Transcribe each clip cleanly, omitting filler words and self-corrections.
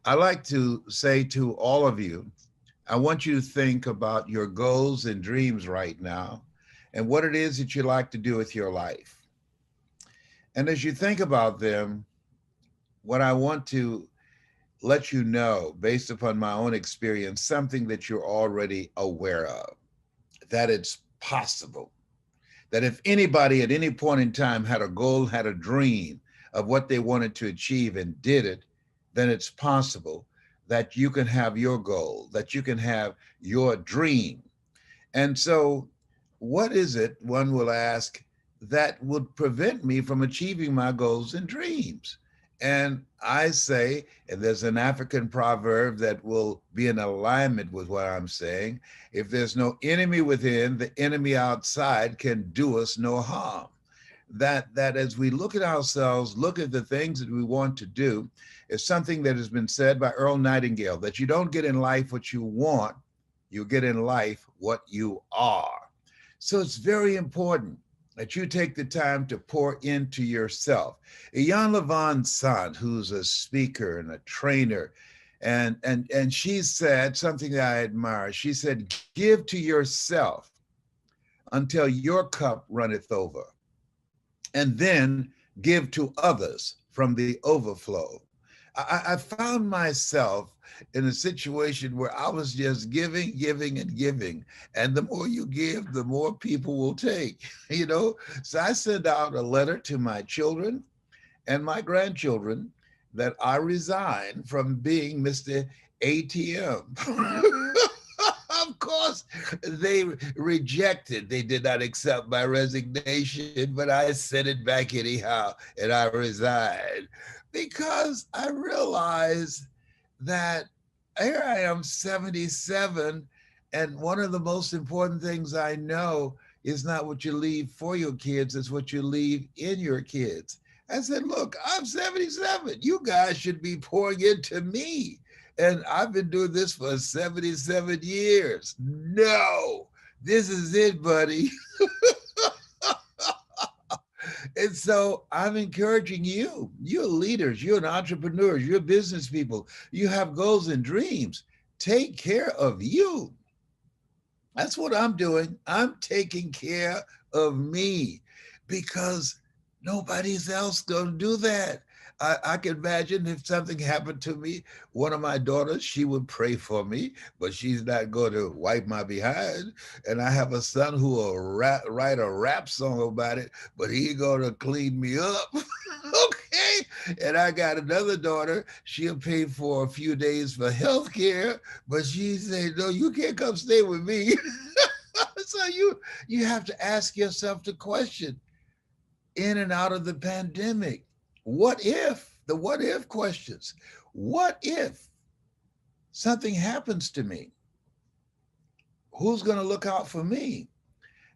I like to say to all of you, I want you to think about your goals and dreams right now and what it is that you like to do with your life. And as you think about them, what I want to let you know, based upon my own experience, something that you're already aware of, that it's possible. That if anybody at any point in time had a goal, had a dream of what they wanted to achieve and did it, then it's possible that you can have your goal, that you can have your dream. And so, what is it, one will ask, that would prevent me from achieving my goals and dreams? And I say, and there's an African proverb that will be in alignment with what I'm saying, if there's no enemy within, the enemy outside can do us no harm. That as we look at ourselves, look at the things that we want to do, is something that has been said by Earl Nightingale, that you don't get in life what you want, you get in life what you are. So it's very important that you take the time to pour into yourself. Ian Levon Sant, who's a speaker and a trainer, and she said something that I admire. She said, "Give to yourself until your cup runneth over, and then give to others from the overflow." I found myself in a situation where I was just giving, giving, and giving. And the more you give, the more people will take, you know? So I sent out a letter to my children and my grandchildren that I resign from being Mr. ATM. Of course, they rejected. They did not accept my resignation, but I sent it back anyhow, and I resigned because I realized that here I am, 77, and one of the most important things I know is not what you leave for your kids, it's what you leave in your kids. I said, look, I'm 77. You guys should be pouring into me. And I've been doing this for 77 years. No, this is it, buddy. And so I'm encouraging you. You're leaders, you're entrepreneurs, you're business people, you have goals and dreams. Take care of you. That's what I'm doing. I'm taking care of me because nobody's else going to do that. I can imagine if something happened to me, one of my daughters, she would pray for me, but she's not going to wipe my behind. And I have a son who will write a rap song about it, but he going to clean me up. Okay. And I got another daughter, she'll pay for a few days for health care, but she said, no, you can't come stay with me. So you have to ask yourself the question, in and out of the pandemic, what if, the what if questions, what if something happens to me? Who's going to look out for me?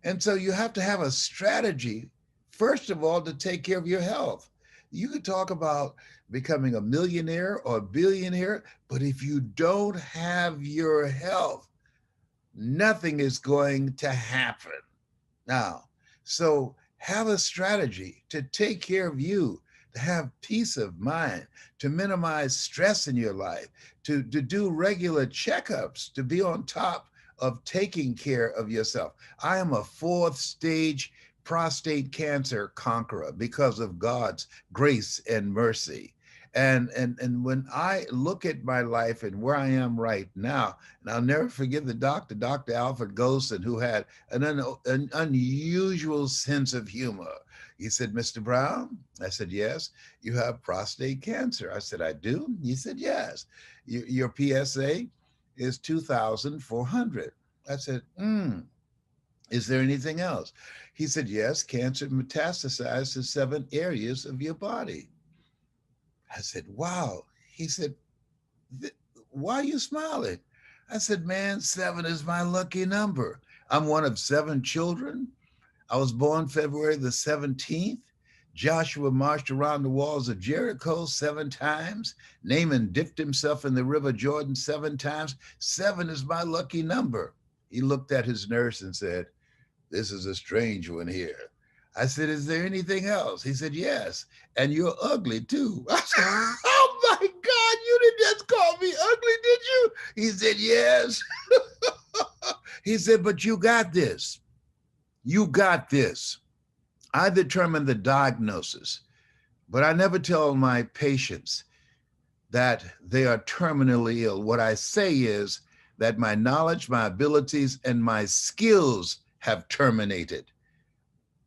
And so you have to have a strategy, first of all, to take care of your health. You could talk about becoming a millionaire or a billionaire, but if you don't have your health, nothing is going to happen. Now, so have a strategy to take care of you, to have peace of mind, to minimize stress in your life, to do regular checkups, to be on top of taking care of yourself. I am a fourth stage prostate cancer conqueror because of God's grace and mercy. And when I look at my life and where I am right now, and I'll never forget the doctor, Dr. Alfred Golson, who had an unusual sense of humor. He said, Mr. Brown, I said, yes, you have prostate cancer. I said, I do? He said, yes. Your PSA is 2,400. I said, is there anything else? He said, yes, cancer metastasized to 7 areas of your body. I said, wow. He said, why are you smiling? I said, man, 7 is my lucky number. I'm one of 7 children. I was born February the 17th. Joshua marched around the walls of Jericho 7 times. Naaman dipped himself in the river Jordan 7 times. 7 is my lucky number. He looked at his nurse and said, this is a strange one here. I said, is there anything else? He said, yes. And you're ugly too. I said, oh my God, you didn't just call He said, yes. He said, but you got this. You got this. I determine the diagnosis, but I never tell my patients that they are terminally ill. What I say is that my knowledge, my abilities, and my skills have terminated.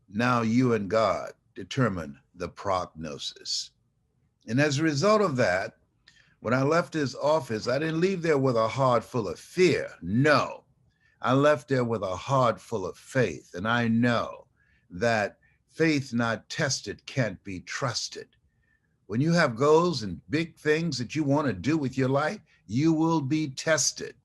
Now you and God determine the prognosis. And as a result of that, when I left his office, I didn't leave there with a heart full of fear. No, I left there with a heart full of faith. And I know that faith not tested can't be trusted. When you have goals and big things that you want to do with your life, you will be tested.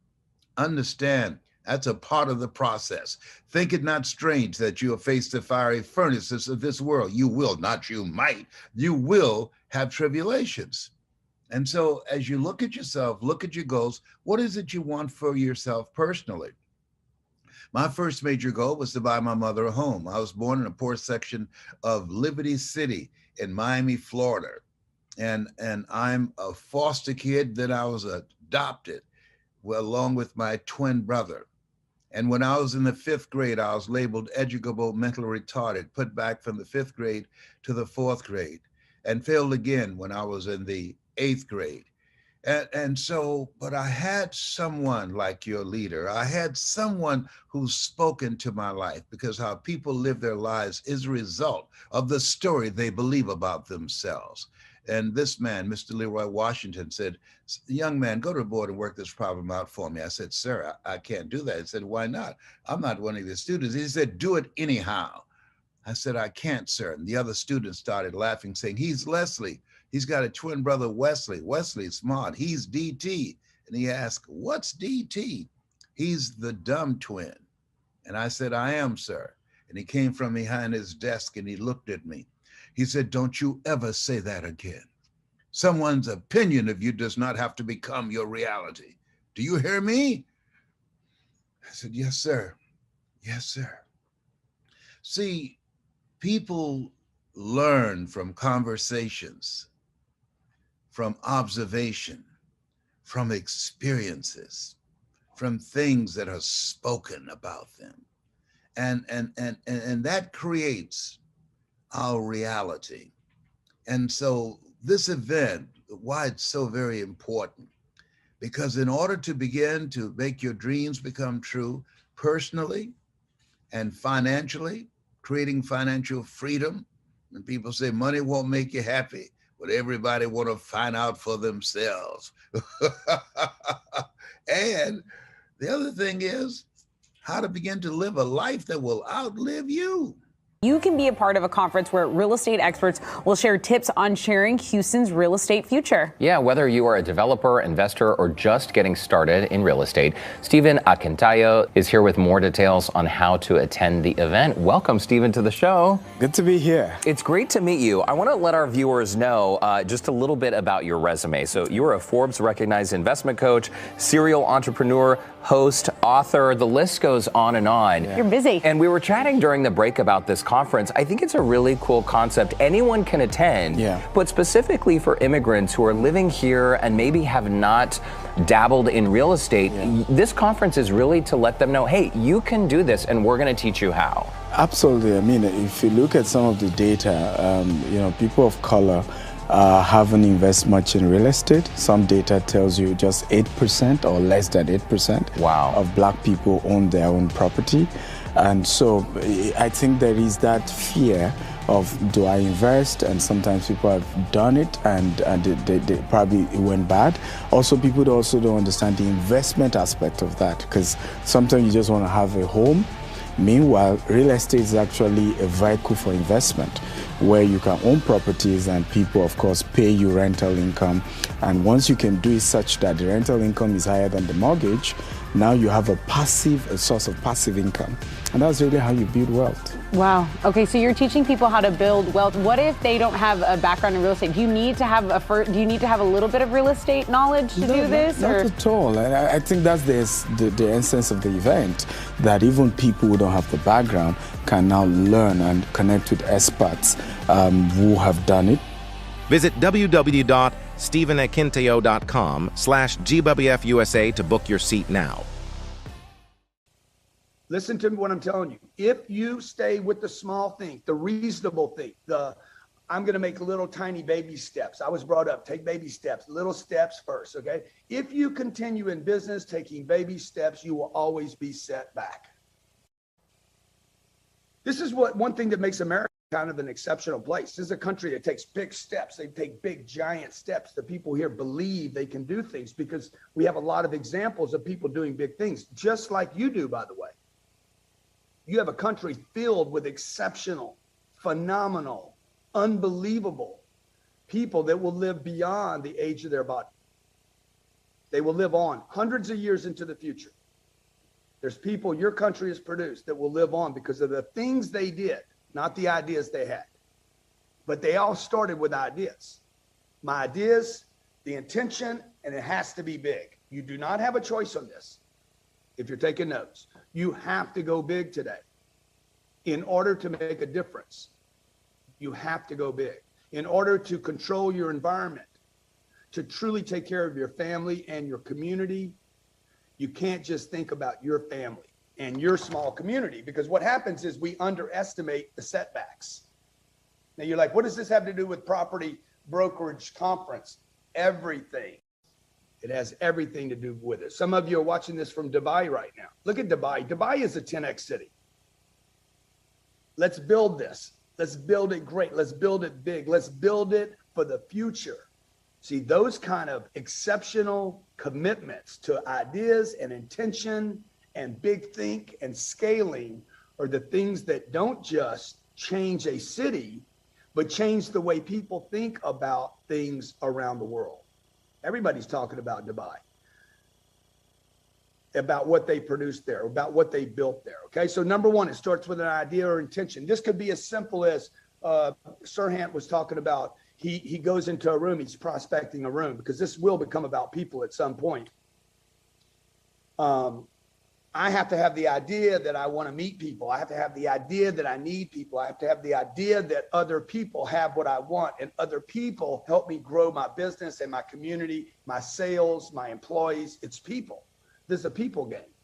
Understand, that's a part of the process. Think it not strange that you will face the fiery furnaces of this world. You will, not you might. You will have tribulations. And so as you look at yourself, look at your goals, what is it you want for yourself personally? My first major goal was to buy my mother a home. I was born in a poor section of Liberty City in Miami, Florida. And I'm a foster kid. Then I was adopted, well, along with my twin brother. And when I was in the 5th grade, I was labeled educable mentally retarded, put back from the 5th grade to the 4th grade, and failed again when I was in the 8th grade. And so, but I had someone like your leader. I had someone who's spoken to my life, because how people live their lives is a result of the story they believe about themselves. And this man, Mr. Leroy Washington, said, young man, go to the board and work this problem out for me. I said, sir, I can't do that. He said, why not? I'm not one of your students. He said, do it anyhow. I said, I can't, sir. And the other students started laughing, saying, he's Leslie. He's got a twin brother, Wesley. Wesley's smart. He's DT. And he asked, what's DT? He's the dumb twin. And I said, I am, sir. And he came from behind his desk and he looked at me. He said, don't you ever say that again. Someone's opinion of you does not have to become your reality. Do you hear me? I said, yes, sir. Yes, sir. See, people learn from conversations, from observation, from experiences, from things that are spoken about them. And that creates our reality. And so this event, why it's so very important, because in order to begin to make your dreams become true personally and financially, creating financial freedom, and people say money won't make you happy, but everybody want to find out for themselves. And the other thing is how to begin to live a life that will outlive you. You can be a part of a conference where real estate experts will share tips on sharing Houston's real estate future. Yeah, whether you are a developer, investor, or just getting started in real estate, Stephen Akintayo is here with more details on how to attend the event. Welcome, Stephen, to the show. Good to be here. It's great to meet you. I want to let our viewers know just a little bit about your resume. So you're a Forbes recognized investment coach, serial entrepreneur, host, author, the list goes on and on. Yeah. You're busy. And we were chatting during the break about this conference. I think it's a really cool concept. Anyone can attend, but specifically for immigrants who are living here and maybe have not dabbled in real estate, this conference is really to let them know, hey, you can do this and we're going to teach you how. Absolutely. I mean, if you look at some of the data, people of color haven't invested much in real estate. Some data tells you just 8% or less than 8% of black people own their own property. And so I think there is that fear of, do I invest? And sometimes people have done it and they probably it went bad. Also, people also don't understand the investment aspect of that, because sometimes you just want to have a home. Meanwhile, real estate is actually a vehicle for investment, where you can own properties and people, of course, pay you rental income. And once you can do it such that the rental income is higher than the mortgage, now you have a source of passive income. And that's really how you build wealth. Wow. Okay, so you're teaching people how to build wealth. What if they don't have a background in real estate? Do you need to have a little bit of real estate knowledge to do this? Not at all. And I think that's the essence of the event, that even people who don't have the background can now learn and connect with experts who have done it. Visit www.fhcc.com steven@kinteo.com/GWFUSA to book your seat now. Listen to what I'm telling you. If you stay with the small thing, the reasonable thing, I'm going to make little tiny baby steps. I was brought up, take baby steps, little steps first, okay? If you continue in business taking baby steps, you will always be set back. This is one thing that makes America kind of an exceptional place. This is a country that takes big steps. They take big, giant steps. The people here believe they can do things because we have a lot of examples of people doing big things, just like you do, by the way. You have a country filled with exceptional, phenomenal, unbelievable people that will live beyond the age of their body. They will live on hundreds of years into the future. There's people your country has produced that will live on because of the things they did, not the ideas they had. But they all started with ideas. My ideas, the intention, and it has to be big. You do not have a choice on this. If you're taking notes, you have to go big today. In order to make a difference, you have to go big. In order to control your environment, to truly take care of your family and your community, you can't just think about your family and your small community, because what happens is we underestimate the setbacks. Now you're like, what does this have to do with property brokerage conference? Everything. It has everything to do with it. Some of you are watching this from Dubai right now. Look at Dubai. Dubai is a 10X city. Let's build this. Let's build it great. Let's build it big. Let's build it for the future. See, those kind of exceptional commitments to ideas and intention and big think and scaling are the things that don't just change a city, but change the way people think about things around the world. Everybody's talking about Dubai, about what they produced there, about what they built there. Okay, so number one, it starts with an idea or intention. This could be as simple as Sirhan was talking about. He goes into a room, he's prospecting a room, because this will become about people at some point. I have to have the idea that I want to meet people. I have to have the idea that I need people. I have to have the idea that other people have what I want, and other people help me grow my business and my community, my sales, my employees. It's people. This is a people game.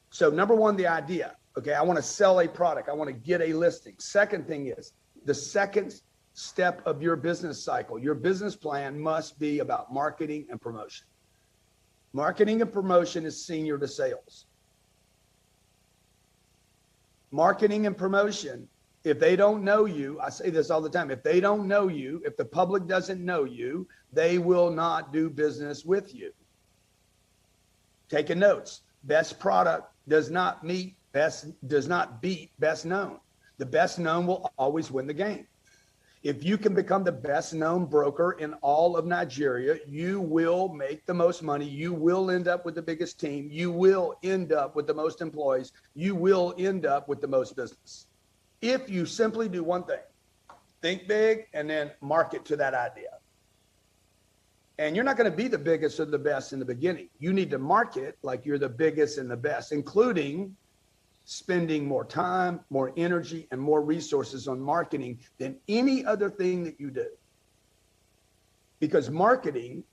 So number one, the idea. Okay, I want to sell a product. I want to get a listing. Second thing is, the second step of your business cycle, your business plan must be about marketing and promotion. Marketing and promotion is senior to sales. Marketing and promotion, if they don't know you, I say this all the time, if they don't know you, if the public doesn't know you, they will not do business with you. Taking notes. Best product does not beat best known. The best known will always win the game. If you can become the best known broker in all of Nigeria, you will make the most money. You will end up with the biggest team. You will end up with the most employees. You will end up with the most business. If you simply do one thing, think big and then market to that idea. And you're not going to be the biggest or the best in the beginning. You need to market like you're the biggest and the best, including spending more time, more energy, and more resources on marketing than any other thing that you do. Because marketing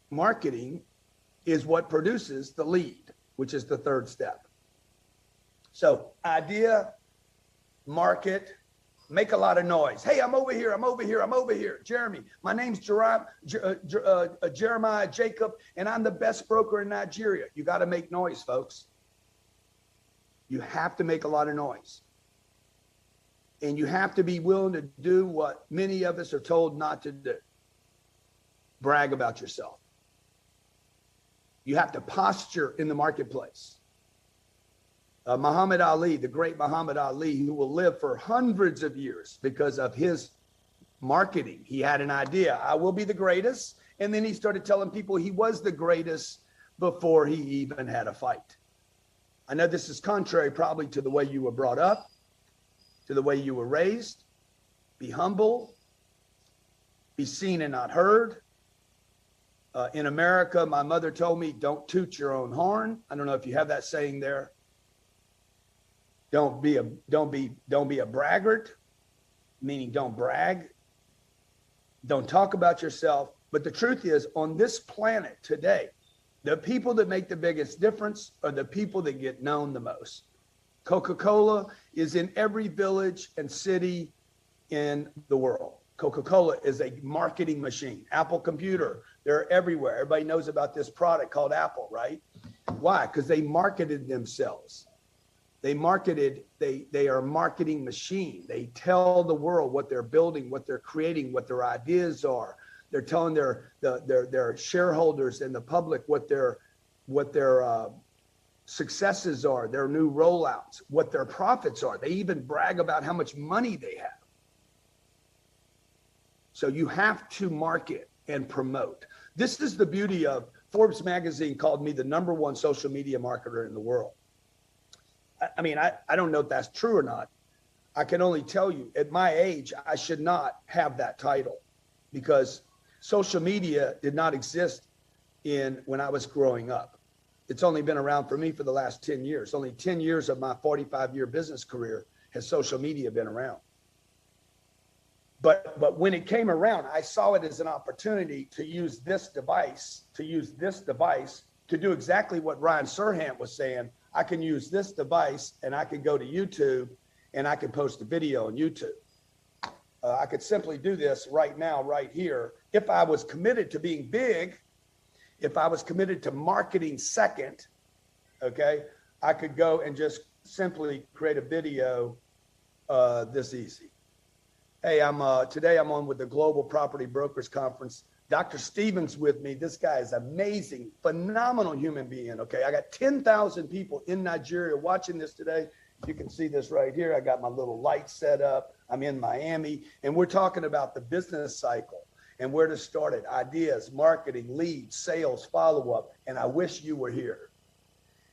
is what produces the lead, which is the third step. So idea, market, make a lot of noise. Hey, I'm over here, I'm over here, I'm over here. Jeremy, my name's Jeremiah Jacob, and I'm the best broker in Nigeria. You got to make noise, folks. You have to make a lot of noise. And you have to be willing to do what many of us are told not to do. Brag about yourself. You have to posture in the marketplace. Muhammad Ali, the great Muhammad Ali, who will live for hundreds of years because of his marketing. He had an idea, I will be the greatest. And then he started telling people he was the greatest before he even had a fight. I know this is contrary probably to the way you were brought up, to the way you were raised. Be humble, be seen and not heard. In America, my mother told me, don't toot your own horn. I don't know if you have that saying there. Don't be a braggart, meaning don't brag. Don't talk about yourself. But the truth is, on this planet today, the people that make the biggest difference are the people that get known the most. Coca-Cola is in every village and city in the world. Coca-Cola is a marketing machine. Apple Computer, they're everywhere. Everybody knows about this product called Apple, right? Why? Because they marketed themselves. They are a marketing machine. They tell the world what they're building, what they're creating, what their ideas are. They're telling their shareholders and the public what their successes are, their new rollouts, what their profits are. They even brag about how much money they have. So you have to market and promote. This is the beauty of Forbes magazine called me the #1 social media marketer in the world. I mean, I don't know if that's true or not. I can only tell you at my age, I should not have that title because social media did not exist when I was growing up. It's only been around for me for the last 10 years. Only 10 years of my 45-year business career has social media been around. But when it came around, I saw it as an opportunity to use this device, to do exactly what Ryan Serhant was saying. I can use this device and I can go to YouTube and I can post a video on YouTube. I could simply do this right now, right here. If I was committed to being big, if I was committed to marketing second, okay, I could go and just simply create a video this easy. Hey, today I'm on with the Global Property Brokers Conference. Dr. Stevens with me. This guy is amazing, phenomenal human being. Okay, I got 10,000 people in Nigeria watching this today. You can see this right here. I got my little light set up. I'm in Miami, and we're talking about the business cycle and where to start it, ideas, marketing, leads, sales, follow-up, and I wish you were here.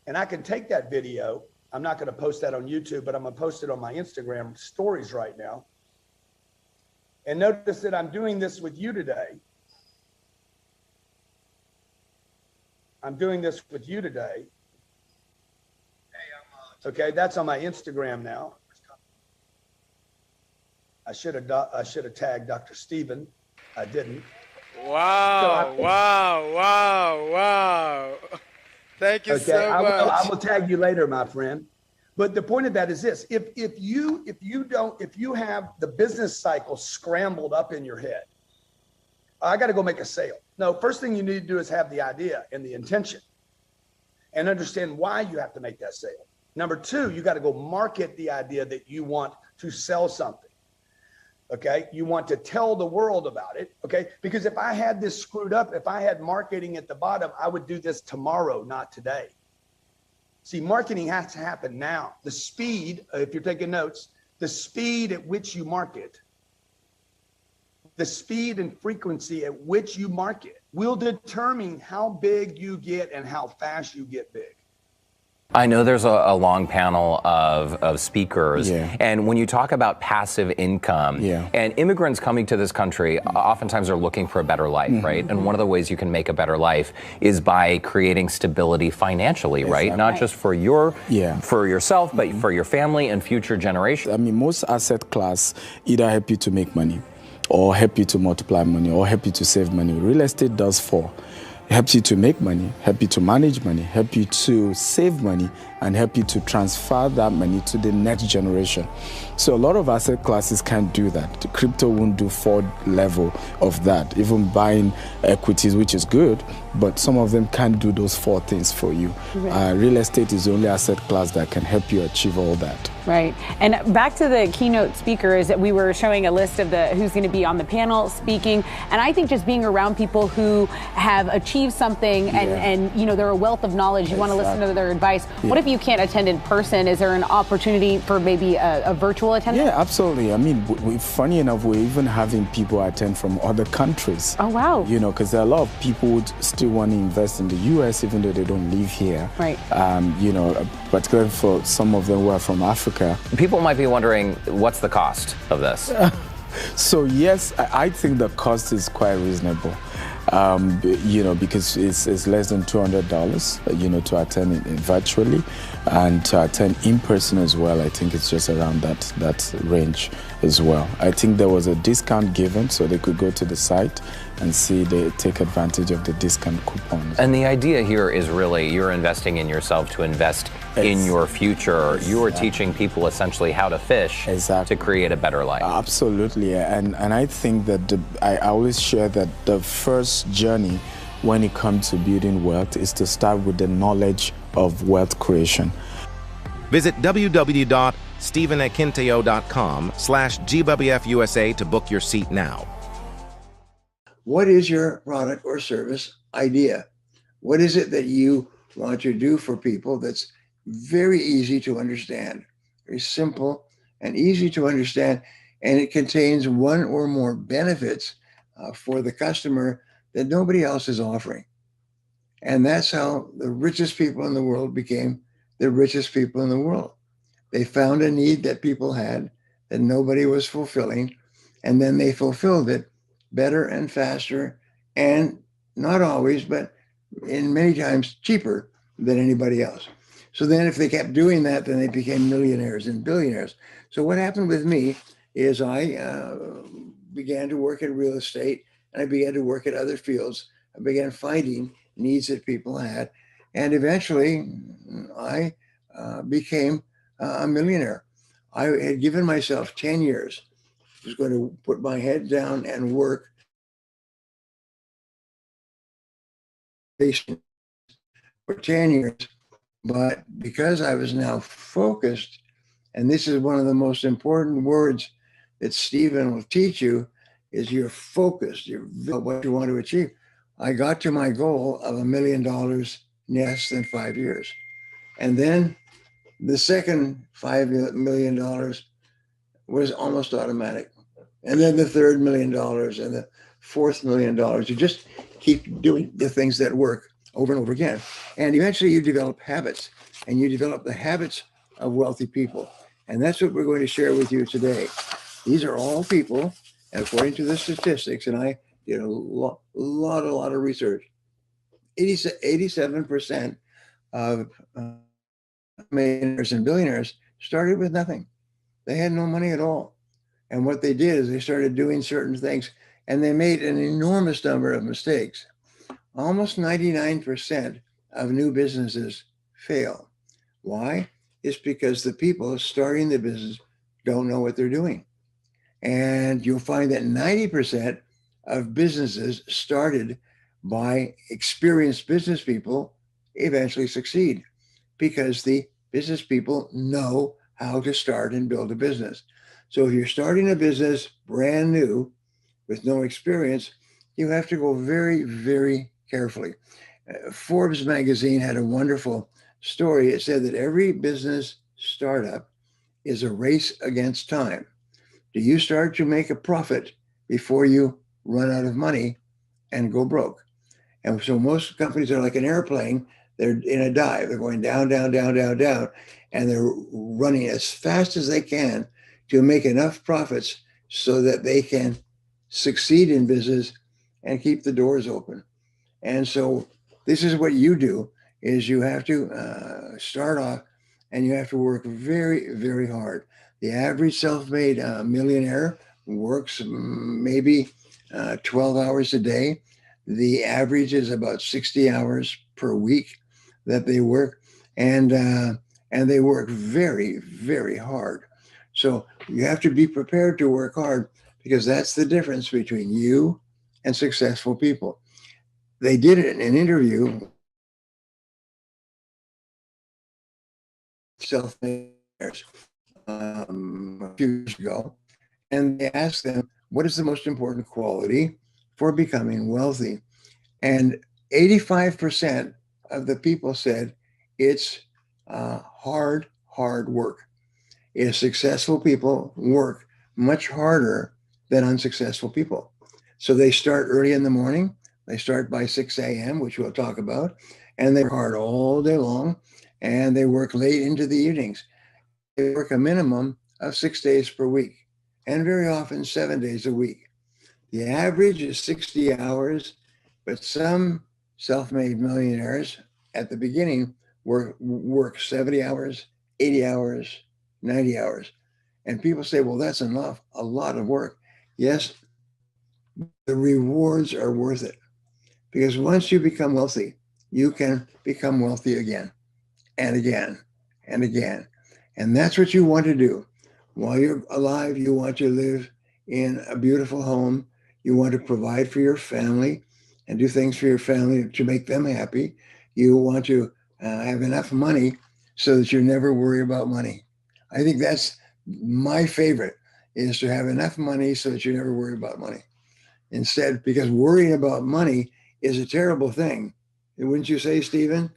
And I can take that video. I'm not going to post that on YouTube, but I'm going to post it on my Instagram stories right now. And notice that I'm doing this with you today. I'm doing this with you today. Okay, that's on my Instagram now. I should have tagged Dr. Steven. I didn't. Wow, wow. Thank you so much. I will tag you later, my friend. But the point of that is this: if you have the business cycle scrambled up in your head, I got to go make a sale. No, first thing you need to do is have the idea and the intention and understand why you have to make that sale. Number two, you got to go market the idea that you want to sell something. Okay, you want to tell the world about it. Okay, because if I had this screwed up, if I had marketing at the bottom, I would do this tomorrow, not today. See, marketing has to happen now. The speed, if you're taking notes, the speed at which you market, the speed and frequency at which you market will determine how big you get and how fast you get big. I know there's a long panel of speakers, and when you talk about passive income, and immigrants coming to this country oftentimes are looking for a better life, right? And one of the ways you can make a better life is by creating stability financially, right? Not just for for yourself, but for your family and future generations. I mean, most asset class either help you to make money, or help you to multiply money, or help you to save money. Real estate does four. It helps you to make money, help you to manage money, help you to save money, and help you to transfer that money to the next generation. So a lot of asset classes can't do that. The crypto won't do 4 level of that, even buying equities, which is good, but some of them can't do those 4 things for you. Real estate is the only asset class that can help you achieve all that. Right. And back to the keynote speakers, we were showing a list of who's going to be on the panel speaking. And I think just being around people who have achieved something and you know, they're a wealth of knowledge, you want to listen to their advice. What if you can't attend in person? Is there an opportunity for maybe a virtual attendance? Yeah, absolutely. I mean, funny enough, we're even having people attend from other countries. Oh, wow. You know, because there are a lot of people who still want to invest in the U.S. even though they don't live here. Right. You know, particularly for some of them who are from Africa. People might be wondering, what's the cost of this? So yes, I think the cost is quite reasonable. because it's less than $200, to attend it virtually, and to attend in person as well. I think it's just around that range as well. I think there was a discount given, so they could go to the site and see they take advantage of the discount coupons. And the idea here is really you're investing in yourself to invest in your future. You are teaching people essentially how to fish to create a better life. Absolutely, and I think that I always share that the first journey when it comes to building wealth is to start with the knowledge of wealth creation. Visit www.stephenakinteo.com/GWFUSA to book your seat now. What is your product or service idea? What is it that you want to do for people that's very easy to understand, very simple and easy to understand, and it contains one or more benefits for the customer that nobody else is offering? And that's how the richest people in the world became the richest people in the world. They found a need that people had that nobody was fulfilling, and then they fulfilled it better and faster, and not always, but in many times cheaper than anybody else. So then if they kept doing that, then they became millionaires and billionaires. So what happened with me is I began to work in real estate, and I began to work in other fields. I began finding needs that people had, and eventually I became a millionaire. I had given myself 10 years. I was going to put my head down and work for 10 years. But because I was now focused, and this is one of the most important words that Stephen will teach you, is you're focused, you're what you want to achieve. I got to my goal of $1 million in less than 5 years. And then the second $5 million was almost automatic. And then the third $1 million and the fourth $1 million. You just keep doing the things that work over and over again. And eventually you develop habits, and you develop the habits of wealthy people. And that's what we're going to share with you today. These are all people, according to the statistics, and I did a lot of research. 87% of millionaires and billionaires started with nothing. They had no money at all. And what they did is they started doing certain things, and they made an enormous number of mistakes. Almost 99% of new businesses fail. Why? It's because the people starting the business don't know what they're doing. And you'll find that 90% of businesses started by experienced business people eventually succeed, because the business people know how to start and build a business. So if you're starting a business brand new with no experience, you have to go very, very carefully. Forbes magazine had a wonderful story. It said that every business startup is a race against time. Do you start to make a profit before you run out of money and go broke? And so most companies are like an airplane. They're in a dive. They're going down, down, down, down, down, and they're running as fast as they can to make enough profits so that they can succeed in business and keep the doors open. And so this is what you do, is you have to start off, and you have to work very, very hard. The average self-made millionaire works maybe 12 hours a day. The average is about 60 hours per week that they work, and they work very, very hard. So you have to be prepared to work hard, because that's the difference between you and successful people. They did it in an interview, self-made a few years ago, and they asked them, what is the most important quality for becoming wealthy? And 85% of the people said it's hard work. Is successful people work much harder than unsuccessful people. So they start early in the morning. They start by 6 a.m., which we'll talk about, and they work hard all day long, and they work late into the evenings. They work a minimum of 6 days per week, and very often 7 days a week. The average is 60 hours. But some self-made millionaires at the beginning work 70 hours, 80 hours, 90 hours. And people say, well, that's enough, a lot of work. Yes, the rewards are worth it. Because once you become wealthy, you can become wealthy again and again and again. And that's what you want to do. While you're alive, you want to live in a beautiful home. You want to provide for your family and do things for your family to make them happy. You want to have enough money so that you never worry about money. I think that's my favorite, is to have enough money so that you never worry about money. Instead, because worrying about money is a terrible thing. Wouldn't you say, Stephen?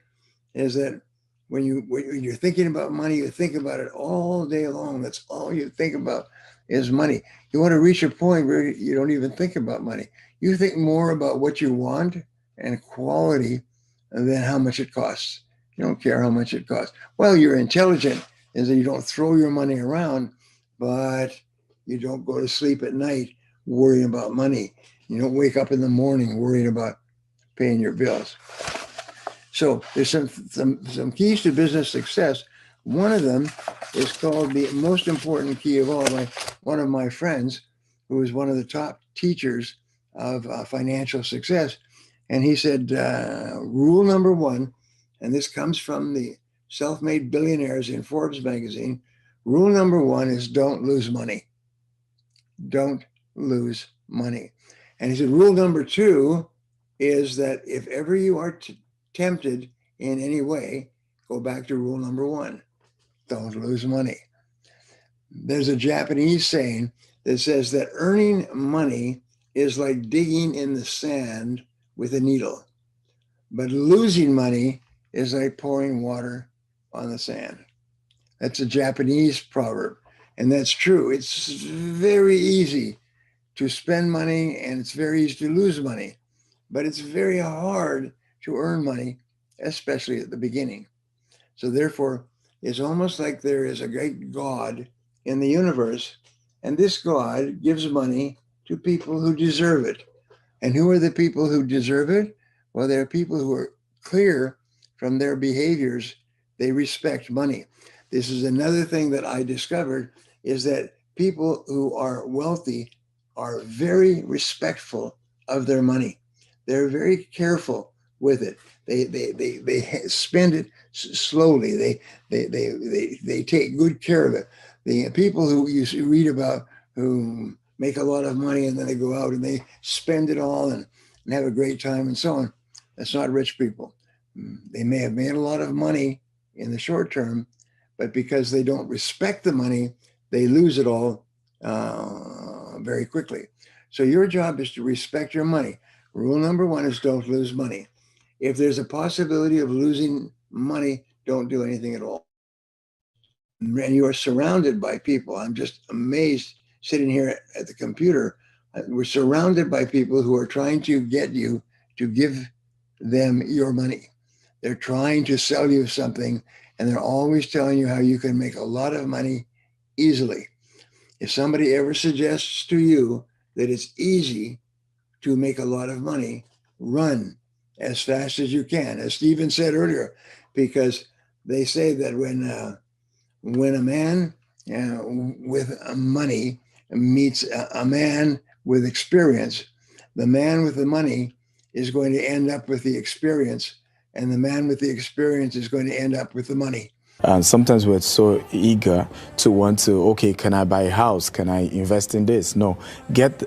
Is that when you're thinking about money, you think about it all day long. That's all you think about is money. You want to reach a point where you don't even think about money. You think more about what you want and quality than how much it costs. You don't care how much it costs. Well, you're intelligent, is that you don't throw your money around, but you don't go to sleep at night worrying about money. You don't wake up in the morning worrying about paying your bills. So there's some keys to business success. One of them is called the most important key of all by one of my friends, who is one of the top teachers of financial success. And he said, rule number one, and this comes from the self-made billionaires in Forbes magazine, rule number one is don't lose money. Don't lose money. And he said, rule number two is that if ever you are tempted in any way, go back to rule number one. Don't lose money. There's a Japanese saying that says that earning money is like digging in the sand with a needle, but losing money is like pouring water on the sand. That's a Japanese proverb, and that's true. It's very easy to spend money and it's very easy to lose money, but it's very hard to earn money, especially at the beginning. So therefore, it's almost like there is a great God in the universe, and this God gives money to people who deserve it. And who are the people who deserve it? Well, there are people who are clear from their behaviors. They respect money. This is another thing that I discovered, is that people who are wealthy are very respectful of their money. They're very careful with it. They spend it slowly. They take good care of it. The people who you read about who make a lot of money and then they go out and they spend it all and have a great time and so on, that's not rich people. They may have made a lot of money in the short term, but because they don't respect the money, they lose it all very quickly. So your job is to respect your money. Rule number one is don't lose money. If there's a possibility of losing money, don't do anything at all. And you are surrounded by people. I'm just amazed sitting here at the computer. We're surrounded by people who are trying to get you to give them your money. They're trying to sell you something, and they're always telling you how you can make a lot of money easily. If somebody ever suggests to you that it's easy to make a lot of money, run as fast as you can, as Stephen said earlier, because they say that when a man with money meets a man with experience, the man with the money is going to end up with the experience, and the man with the experience is going to end up with the money. And sometimes we're so eager to want to, okay, can I buy a house? Can I invest in this? No,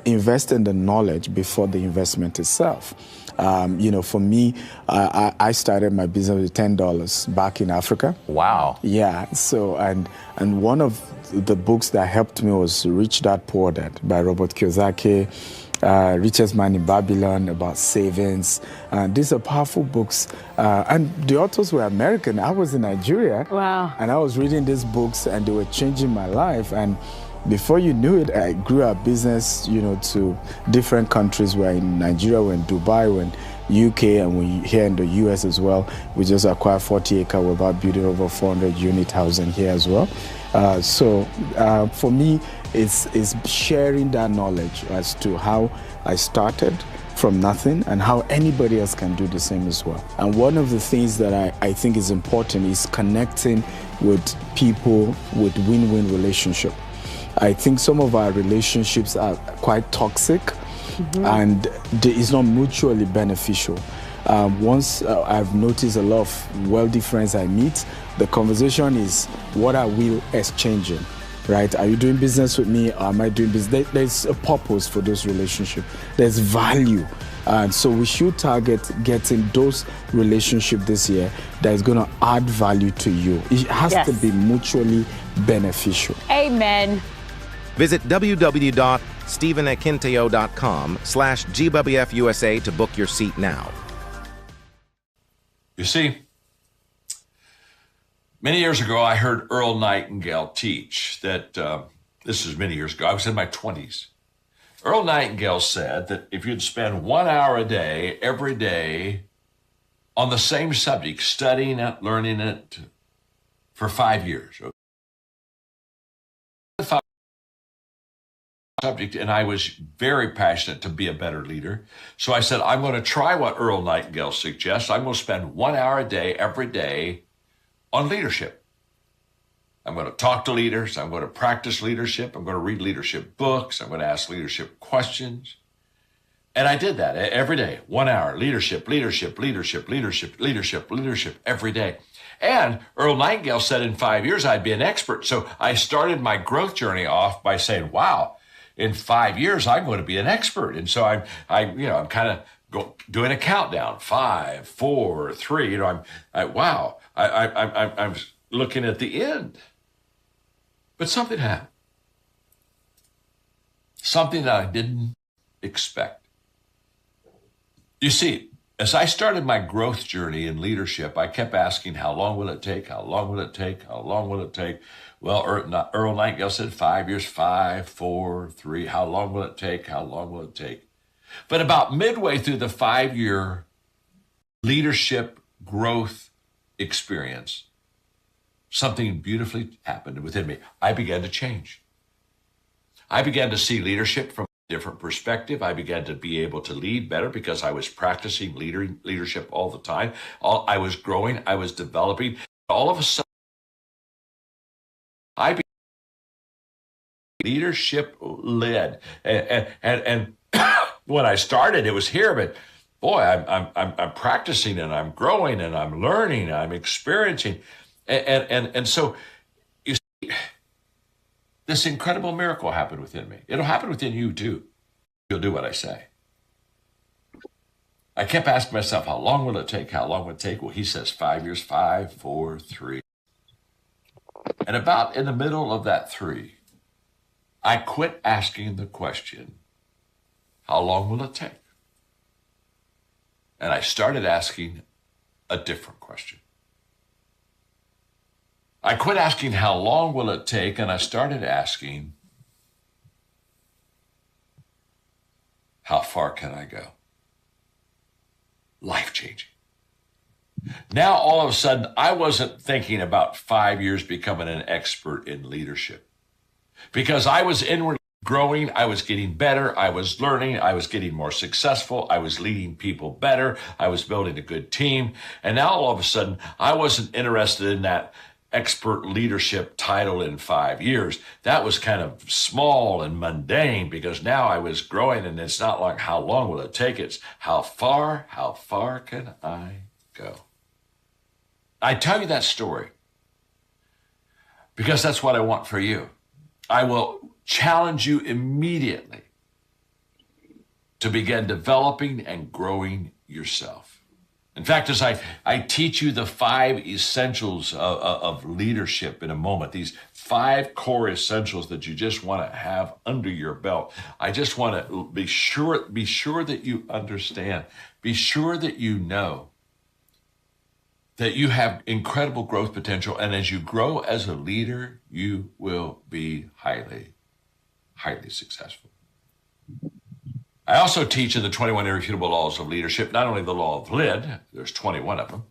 invest in the knowledge before the investment itself. For me, I started my business with $10 back in Africa. Wow. Yeah. So, and one of the books that helped me was Rich Dad Poor Dad by Robert Kiyosaki. Richest Man in Babylon, about savings. These are powerful books. And the authors were American. I was in Nigeria. Wow. And I was reading these books and they were changing my life. And before you knew it, I grew our business, to different countries. We're in Nigeria, we're in Dubai, we're in UK, and we're here in the US as well. We just acquired 40 acres. We're about building over 400 unit housing here as well. So for me, it's sharing that knowledge as to how I started from nothing and how anybody else can do the same as well. And one of the things that I think is important is connecting with people with win-win relationship. I think some of our relationships are quite toxic and it's not mutually beneficial. Once I've noticed a lot of wealthy friends I meet, the conversation is, what are we exchanging? Right? Are you doing business with me or am I doing business? There's a purpose for those relationships. There's value. And so we should target getting those relationships this year that is going to add value to you. It has to be mutually beneficial. Amen. Visit www.stephenakinteo.com/GWF USA to book your seat now. You see, many years ago, I heard Earl Nightingale teach that, this is many years ago, I was in my 20s. Earl Nightingale said that if you'd spend 1 hour a day, every day, on the same subject, studying it, learning it, for 5 years. Subject, and I was very passionate to be a better leader. So I said, I'm going to try what Earl Nightingale suggests. I'm going to spend 1 hour a day, every day, on leadership. I'm going to talk to leaders. I'm going to practice leadership. I'm going to read leadership books. I'm going to ask leadership questions. And I did that every day, 1 hour, leadership, leadership, leadership, leadership, leadership, leadership, every day. And Earl Nightingale said in 5 years, I'd be an expert. So I started my growth journey off by saying, wow, in 5 years, I'm going to be an expert. And so I'm kind of doing a countdown, 5, 4, 3, I'm looking at the end. But something happened. Something that I didn't expect. You see, as I started my growth journey in leadership, I kept asking, how long will it take? How long will it take? How long will it take? Well, Earl Nightingale said 5 years, 5, 4, 3. How long will it take? How long will it take? But about midway through the 5-year leadership growth experience, something beautifully happened within me. I began to change. I began to see leadership from a different perspective. I began to be able to lead better because I was practicing leadership all the time. I was growing. I was developing. All of a sudden, I became leadership led. And when I started, it was here, but boy, I'm practicing and I'm growing and I'm learning, I'm experiencing. And so you see, this incredible miracle happened within me. It'll happen within you too. You'll do what I say. I kept asking myself, how long will it take? How long will it take? Well, he says 5 years, 5, 4, 3. And about in the middle of that 3, I quit asking the question, how long will it take? And I started asking a different question. I quit asking, how long will it take? And I started asking, how far can I go? Life-changing. Now, all of a sudden, I wasn't thinking about 5 years becoming an expert in leadership because I was inwardly growing. I was getting better. I was learning. I was getting more successful. I was leading people better. I was building a good team. And now, all of a sudden, I wasn't interested in that expert leadership title in 5 years. That was kind of small and mundane because now I was growing, and it's not like how long will it take? It's how far can I go? I tell you that story because that's what I want for you. I will challenge you immediately to begin developing and growing yourself. In fact, as I teach you the 5 essentials of leadership in a moment, these 5 core essentials that you just want to have under your belt, I just want to be sure that you understand, be sure that you know that you have incredible growth potential. And as you grow as a leader, you will be highly, highly successful. I also teach in the 21 irrefutable laws of leadership, not only the law of lid, there's 21 of them,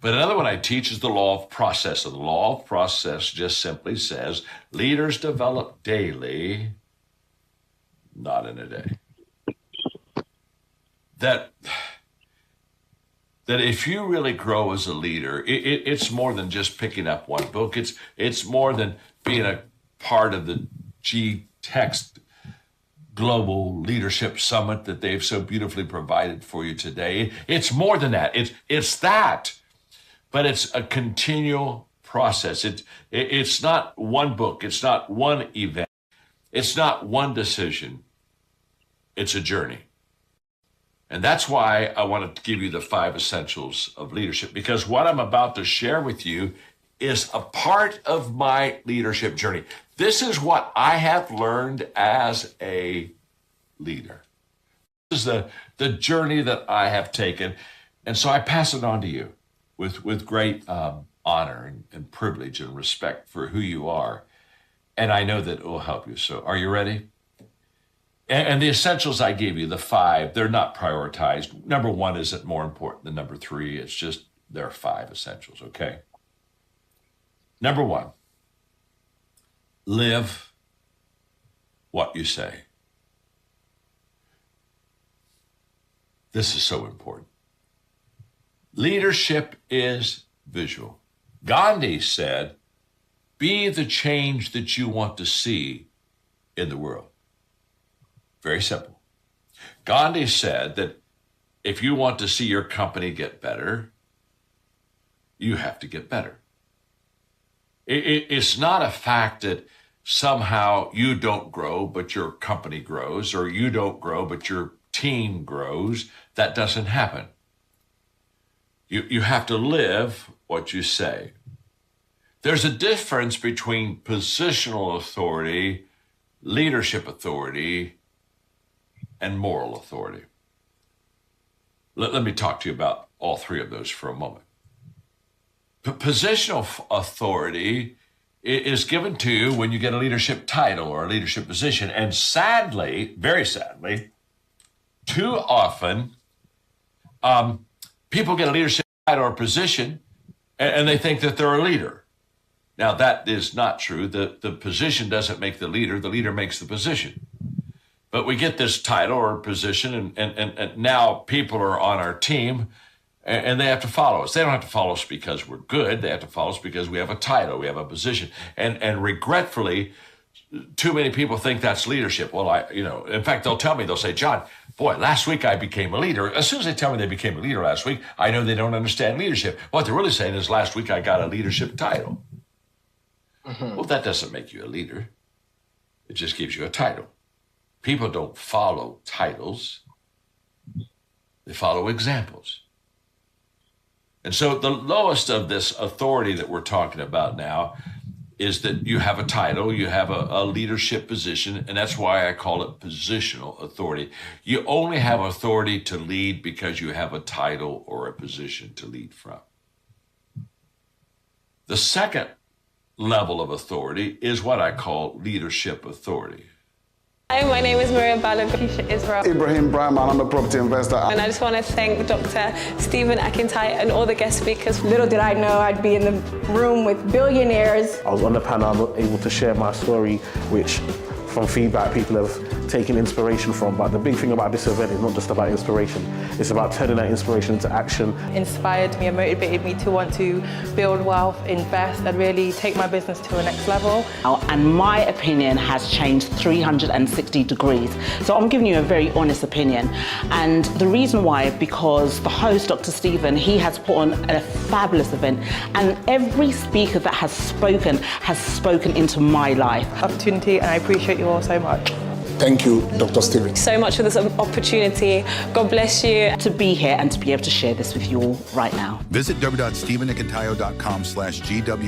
but another one I teach is the law of process. And the law of process just simply says leaders develop daily, not in a day. that if you really grow as a leader, it's more than just picking up one book. It's more than being a part of the G-Text Global Leadership Summit that they've so beautifully provided for you today. It's more than that. It's that, but it's a continual process. It's not one book. It's not one event. It's not one decision. It's a journey. And that's why I wanted to give you the 5 essentials of leadership, because what I'm about to share with you is a part of my leadership journey. This is what I have learned as a leader. This is the journey that I have taken. And so I pass it on to you with great honor and privilege and respect for who you are. And I know that it will help you. So are you ready? And the essentials I gave you, the 5, they're not prioritized. Number 1 isn't more important than number 3. It's just there are 5 essentials, okay? Number 1, live what you say. This is so important. Leadership is visual. Gandhi said, be the change that you want to see in the world. Very simple. Gandhi said that if you want to see your company get better, you have to get better. It's not a fact that somehow you don't grow, but your company grows, or you don't grow, but your team grows. That doesn't happen. You have to live what you say. There's a difference between positional authority, leadership authority, and moral authority. Let me talk to you about all 3 of those for a moment. Positional authority is given to you when you get a leadership title or a leadership position. And sadly, very sadly, too often, people get a leadership title or position and they think that they're a leader. Now, that is not true. The position doesn't make the leader makes the position. But we get this title or position, and now people are on our team, and they have to follow us. They don't have to follow us because we're good. They have to follow us because we have a title, we have a position. And regretfully, too many people think that's leadership. Well, in fact, they'll say, John, boy, last week I became a leader. As soon as they tell me they became a leader last week, I know they don't understand leadership. What they're really saying is last week I got a leadership title. Mm-hmm. Well, that doesn't make you a leader. It just gives you a title. People don't follow titles. They follow examples. And so the lowest of this authority that we're talking about now is that you have a title, you have a leadership position, and that's why I call it positional authority. You only have authority to lead because you have a title or a position to lead from. The second level of authority is what I call leadership authority. Hi, my name is Maria Balogun Israel. Ibrahim Brahman, I'm a property investor. And I just want to thank Dr. Stephen Akintai and all the guest speakers. Little did I know I'd be in the room with billionaires. I was on the panel, I'm able to share my story, which from feedback people have taken inspiration from. But the big thing about this event is not just about inspiration, it's about turning that inspiration into action. Inspired me and motivated me to want to build wealth, invest, and really take my business to a next level. And my opinion has changed 360 degrees. So I'm giving you a very honest opinion. And the reason why, because the host, Dr. Stephen, he has put on a fabulous event. And every speaker that has spoken into my life. Opportunity, and I appreciate you all so much. Thank you, Dr. Stephen. So much for this opportunity. God bless you. To be here and to be able to share this with you all right now. Visit www.stephenakintayo.com/GWF.